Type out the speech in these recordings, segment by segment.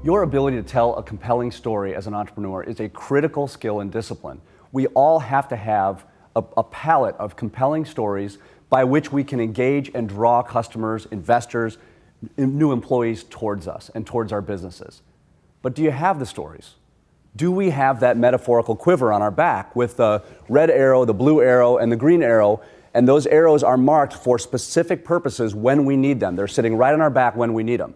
Your ability to tell a compelling story as an entrepreneur is a critical skill and discipline. We all have to have a palette of compelling stories by which we can engage and draw customers, investors, new employees towards us and towards our businesses. But do you have the stories? Do we have that metaphorical quiver on our back with the red arrow, the blue arrow, and the green arrow, and those arrows are marked for specific purposes when we need them? They're sitting right on our back when we need them.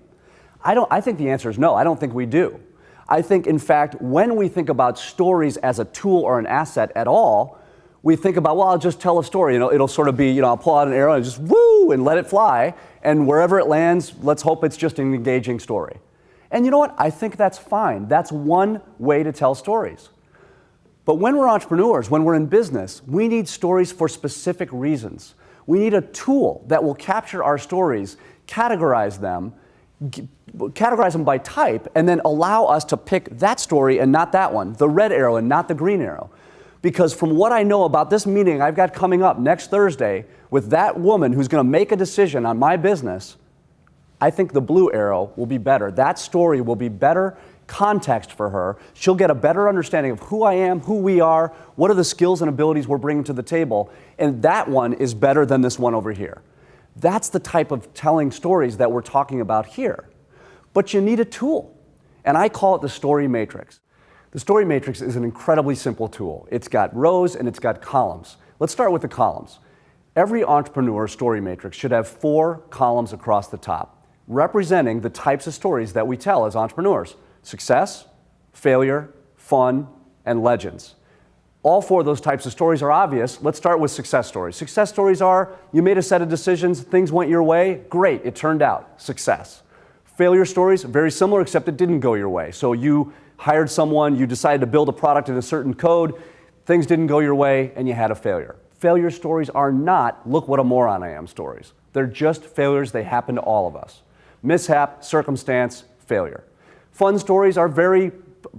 I think the answer is no. I don't think we do. I think, in fact, when we think about stories as a tool or an asset at all, we think about, well, I'll just tell a story. It'll sort of be, I'll pull out an arrow and just woo and let it fly, and wherever it lands, let's hope it's just an engaging story. And you know what? I think that's fine. That's one way to tell stories. But when we're entrepreneurs, when we're in business, we need stories for specific reasons. We need a tool that will capture our stories, categorize them by type, and then allow us to pick that story and not that one, the red arrow and not the green arrow. Because from what I know about this meeting I've got coming up next Thursday with that woman who's going to make a decision on my business, I think the blue arrow will be better. That story will be better context for her. She'll get a better understanding of who I am, who we are, what are the skills and abilities we're bringing to the table, and that one is better than this one over here. That's the type of telling stories that we're talking about here. But you need a tool, and I call it the story matrix. The story matrix is an incredibly simple tool. It's got rows and it's got columns. Let's start with the columns. Every entrepreneur story matrix should have 4 columns across the top, representing the types of stories that we tell as entrepreneurs: success, failure, fun, and legends. All 4 of those types of stories are obvious. Let's start with success stories. Success stories are, you made a set of decisions, things went your way, great, it turned out, success. Failure stories, very similar, except it didn't go your way. So you hired someone, you decided to build a product in a certain code, things didn't go your way, and you had a failure. Failure stories are not, look what a moron I am stories. They're just failures, they happen to all of us. Mishap, circumstance, failure. Fun stories are very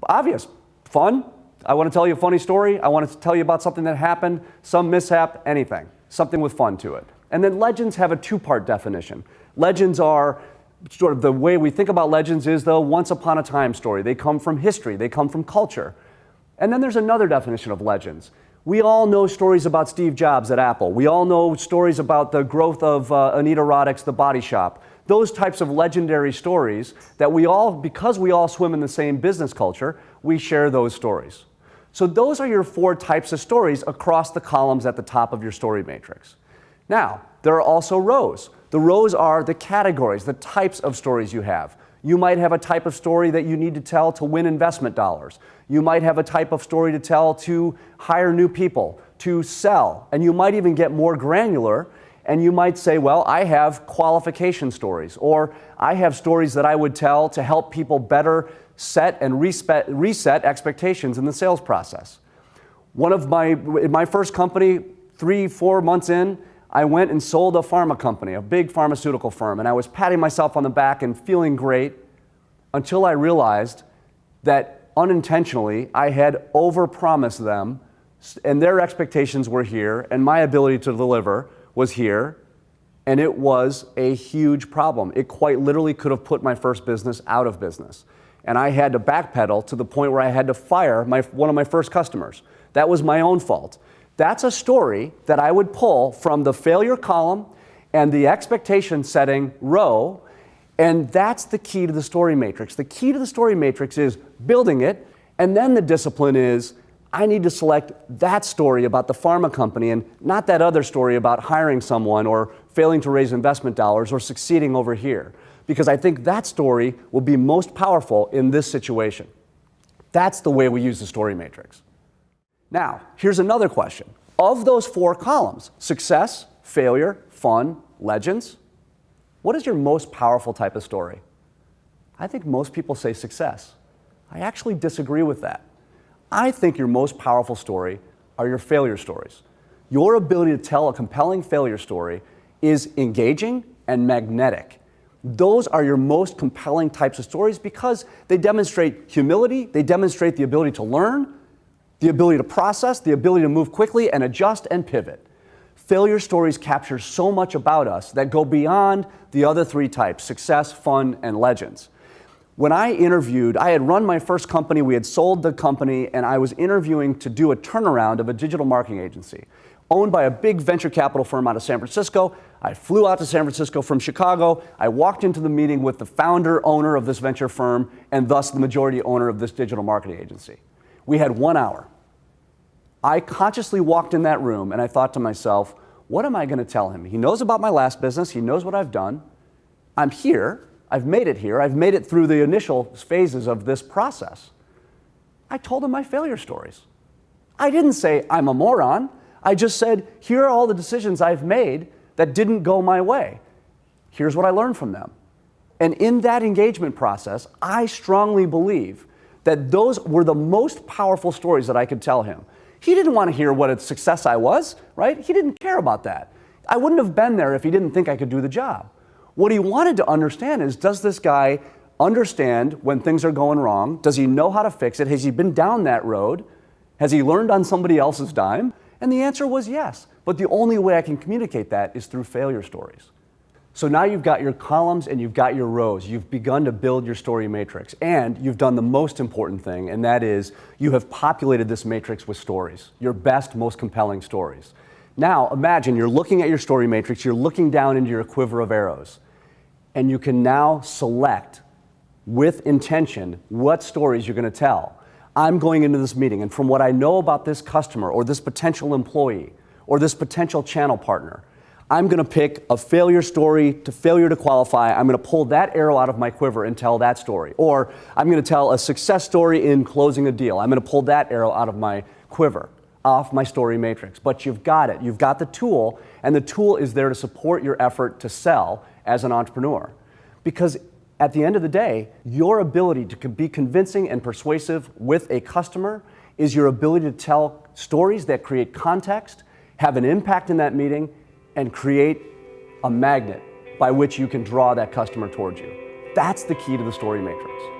obvious. Fun, I want to tell you a funny story, I want to tell you about something that happened, some mishap, anything. Something with fun to it. And then legends have a 2-part definition. Legends are sort of the way we think about legends is the once upon a time story. They come from history, they come from culture. And then there's another definition of legends. We all know stories about Steve Jobs at Apple. We all know stories about the growth of Anita Roddick's The Body Shop. Those types of legendary stories that we all, because we all swim in the same business culture, we share those stories. So those are your 4 types of stories across the columns at the top of your story matrix. Now, there are also rows. The rows are the categories, the types of stories you have. You might have a type of story that you need to tell to win investment dollars. You might have a type of story to tell to hire new people, to sell. And you might even get more granular, and you might say, well, I have qualification stories, or I have stories that I would tell to help people better set and reset expectations in the sales process. In my first company, 3-4 months in, I went and sold a pharma company, a big pharmaceutical firm, and I was patting myself on the back and feeling great until I realized that unintentionally I had overpromised them, and their expectations were here, and my ability to deliver was here, and it was a huge problem. It quite literally could have put my first business out of business. And I had to backpedal to the point where I had to fire one of my first customers. That was my own fault. That's a story that I would pull from the failure column and the expectation setting row, and that's the key to the story matrix. The key to the story matrix is building it, and then the discipline is I need to select that story about the pharma company and not that other story about hiring someone or failing to raise investment dollars or succeeding over here, because I think that story will be most powerful in this situation. That's the way we use the story matrix. Now, here's another question. Of those 4 columns, success, failure, fun, legends, what is your most powerful type of story? I think most people say success. I actually disagree with that. I think your most powerful story are your failure stories. Your ability to tell a compelling failure story is engaging and magnetic. Those are your most compelling types of stories because they demonstrate humility, they demonstrate the ability to learn, the ability to process, the ability to move quickly and adjust and pivot. Failure stories capture so much about us that go beyond the other 3 types, success, fun, and legends. When I interviewed, I had run my first company, we had sold the company, and I was interviewing to do a turnaround of a digital marketing agency owned by a big venture capital firm out of San Francisco. I flew out to San Francisco from Chicago. I walked into the meeting with the founder, owner of this venture firm, and thus the majority owner of this digital marketing agency. We had 1 hour. I consciously walked in that room and I thought to myself, what am I going to tell him? He knows about my last business. He knows what I've done. I'm here. I've made it here. I've made it through the initial phases of this process. I told him my failure stories. I didn't say I'm a moron. I just said, here are all the decisions I've made that didn't go my way. Here's what I learned from them. And in that engagement process, I strongly believe that those were the most powerful stories that I could tell him. He didn't want to hear what a success I was, right? He didn't care about that. I wouldn't have been there if he didn't think I could do the job. What he wanted to understand is, does this guy understand when things are going wrong? Does he know how to fix it? Has he been down that road? Has he learned on somebody else's dime? And the answer was yes. But the only way I can communicate that is through failure stories. So now you've got your columns and you've got your rows. You've begun to build your story matrix. And you've done the most important thing, and that is you have populated this matrix with stories, your best, most compelling stories. Now imagine you're looking at your story matrix, you're looking down into your quiver of arrows, and you can now select with intention what stories you're going to tell. I'm going into this meeting, and from what I know about this customer or this potential employee or this potential channel partner, I'm going to pick a failure story to failure to qualify. I'm going to pull that arrow out of my quiver and tell that story. Or I'm going to tell a success story in closing a deal. I'm going to pull that arrow out of my quiver, off my story matrix. But you've got it. You've got the tool, and the tool is there to support your effort to sell as an entrepreneur. Because at the end of the day, your ability to be convincing and persuasive with a customer is your ability to tell stories that create context, have an impact in that meeting, and create a magnet by which you can draw that customer towards you. That's the key to the story matrix.